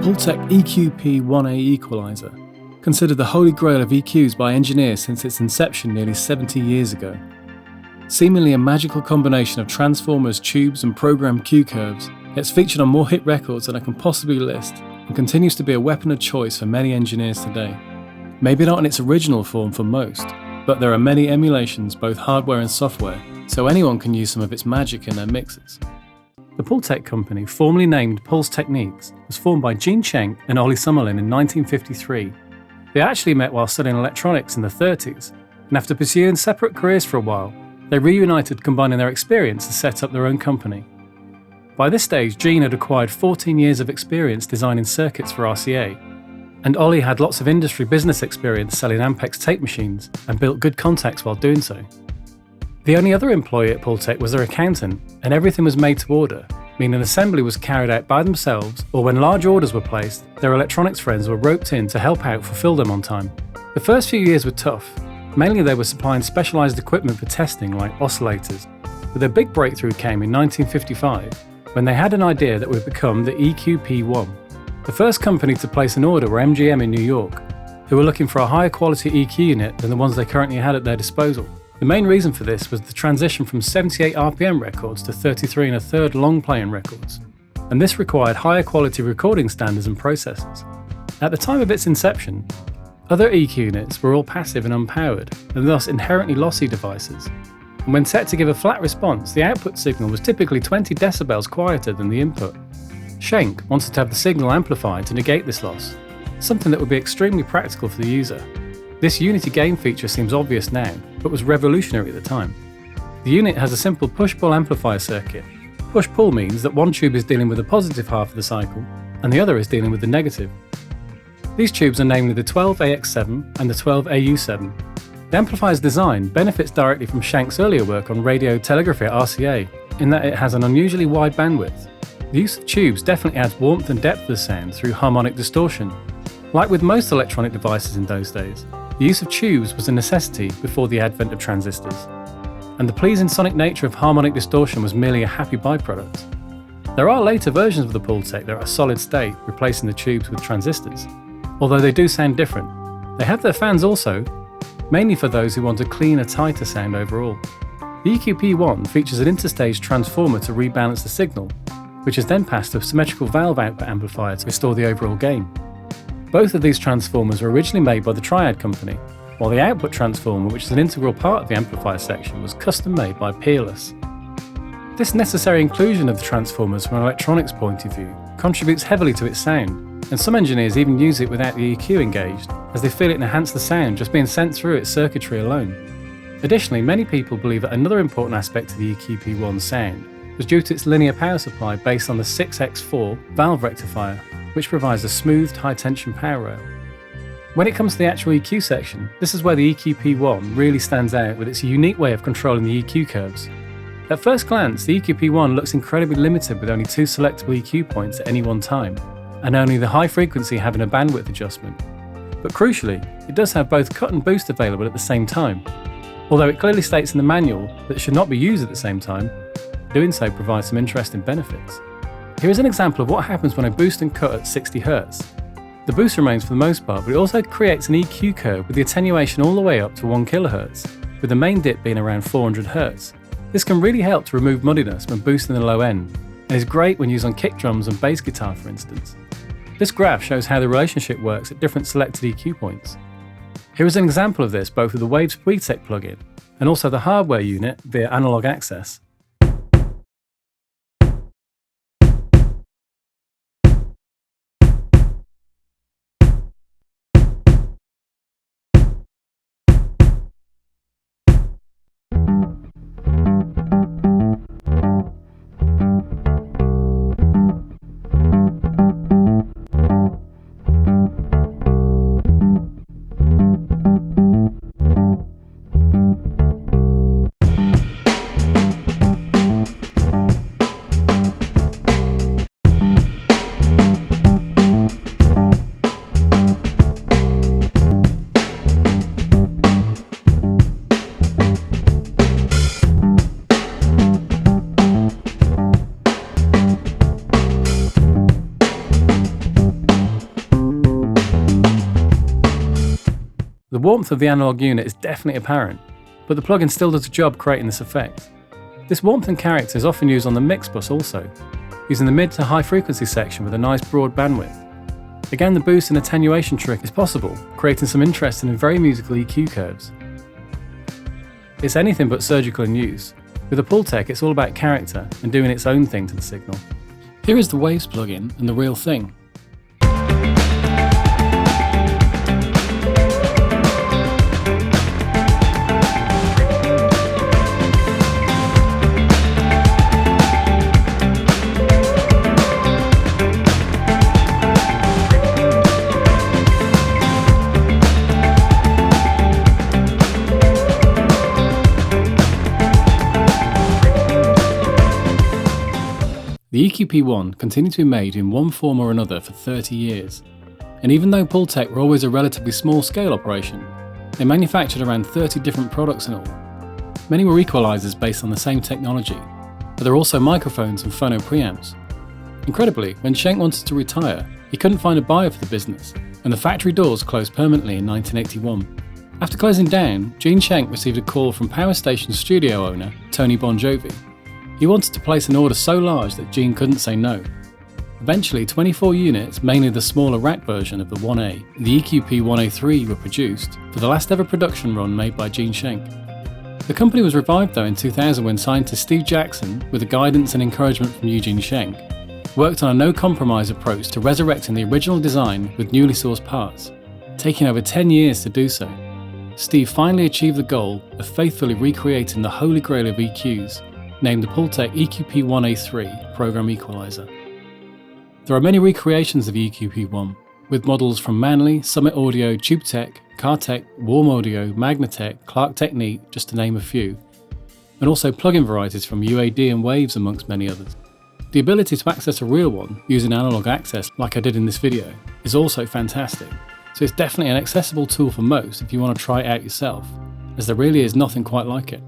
Pultec EQP1A equalizer, considered the holy grail of EQs by engineers since its inception nearly 70 years ago. Seemingly a magical combination of transformers, tubes and programmed Q curves, it's featured on more hit records than I can possibly list and continues to be a weapon of choice for many engineers today. Maybe not in its original form for most, but there are many emulations, both hardware and software, so anyone can use some of its magic in their mixes. The Pultec company, formerly named Pulse Techniques, was formed by Gene Schenk and Ollie Summerlin in 1953. They actually met while studying electronics in the 30s, and after pursuing separate careers for a while, they reunited, combining their experience to set up their own company. By this stage, Gene had acquired 14 years of experience designing circuits for RCA, and Ollie had lots of industry business experience selling Ampex tape machines and built good contacts while doing so. The only other employee at Pultec was their accountant, and everything was made to order, meaning assembly was carried out by themselves, or when large orders were placed, their electronics friends were roped in to help out fulfill them on time. The first few years were tough. Mainly they were supplying specialised equipment for testing like oscillators, but their big breakthrough came in 1955 when they had an idea that would become the EQP1. The first company to place an order were MGM in New York, who were looking for a higher quality EQ unit than the ones they currently had at their disposal. The main reason for this was the transition from 78 RPM records to 33 1/3 long playing records, and this required higher quality recording standards and processors. At the time of its inception, other EQ units were all passive and unpowered, and thus inherently lossy devices, and when set to give a flat response, the output signal was typically 20 decibels quieter than the input. Schenk wanted to have the signal amplified to negate this loss, something that would be extremely practical for the user. This unity gain feature seems obvious now, but was revolutionary at the time. The unit has a simple push-pull amplifier circuit. Push-pull means that one tube is dealing with the positive half of the cycle, and the other is dealing with the negative. These tubes are namely the 12AX7 and the 12AU7. The amplifier's design benefits directly from Schenk's earlier work on radio telegraphy at RCA, in that it has an unusually wide bandwidth. The use of tubes definitely adds warmth and depth to the sound through harmonic distortion. Like with most electronic devices in those days, the use of tubes was a necessity before the advent of transistors, and the pleasing sonic nature of harmonic distortion was merely a happy byproduct. There are later versions of the Pultec that are solid state, replacing the tubes with transistors, although they do sound different. They have their fans also, mainly for those who want a cleaner, tighter sound overall. The EQP1 features an interstage transformer to rebalance the signal, which is then passed to a symmetrical valve output amplifier to restore the overall gain. Both of these transformers were originally made by the Triad company, while the output transformer, which is an integral part of the amplifier section, was custom made by Peerless. This necessary inclusion of the transformers from an electronics point of view contributes heavily to its sound, and some engineers even use it without the EQ engaged, as they feel it enhances the sound just being sent through its circuitry alone. Additionally, many people believe that another important aspect of the EQP1 sound was due to its linear power supply based on the 6x4 valve rectifier, which provides a smoothed high-tension power rail. When it comes to the actual EQ section, this is where the EQP1 really stands out with its unique way of controlling the EQ curves. At first glance, the EQP1 looks incredibly limited with only 2 selectable EQ points at any one time, and only the high frequency having a bandwidth adjustment. But crucially, it does have both cut and boost available at the same time. Although it clearly states in the manual that it should not be used at the same time, doing so provides some interesting benefits. Here is an example of what happens when I boost and cut at 60 Hz. The boost remains for the most part, but it also creates an EQ curve with the attenuation all the way up to 1 kHz, with the main dip being around 400 Hz. This can really help to remove muddiness when boosting the low end, and is great when used on kick drums and bass guitar for instance. This graph shows how the relationship works at different selected EQ points. Here is an example of this both with the Wave Puigchild plugin, and also the hardware unit via analog access. The warmth of the analog unit is definitely apparent, but the plugin still does a job creating this effect. This warmth and character is often used on the mix bus also, using the mid to high frequency section with a nice broad bandwidth. Again, the boost and attenuation trick is possible, creating some interesting and very musical EQ curves. It's anything but surgical in use. With the Pultec, it's all about character and doing its own thing to the signal. Here is the Waves plugin and the real thing. The EQP1 continued to be made in one form or another for 30 years, and even though Pultec were always a relatively small scale operation, they manufactured around 30 different products in all. Many were equalizers based on the same technology, but there are also microphones and phono preamps. Incredibly, when Schenk wanted to retire, he couldn't find a buyer for the business, and the factory doors closed permanently in 1981. After closing down, Gene Schenk received a call from Power Station studio owner Tony Bon Jovi. He wanted to place an order so large that Gene couldn't say no. Eventually, 24 units, mainly the smaller rack version of the 1A, the EQP1A3, were produced for the last ever production run made by Gene Schenk. The company was revived though in 2000 when scientist Steve Jackson, with the guidance and encouragement from Eugene Schenk, worked on a no-compromise approach to resurrecting the original design with newly sourced parts, taking over 10 years to do so. Steve finally achieved the goal of faithfully recreating the holy grail of EQs, named the Pultec EQP1A3 program equalizer. There are many recreations of EQP1, with models from Manley, Summit Audio, TubeTech, Cartech, Warm Audio, Magnatech, Clark Technique, just to name a few, and also plugin varieties from UAD and Waves amongst many others. The ability to access a real one using analog access like I did in this video is also fantastic, so it's definitely an accessible tool for most if you want to try it out yourself, as there really is nothing quite like it.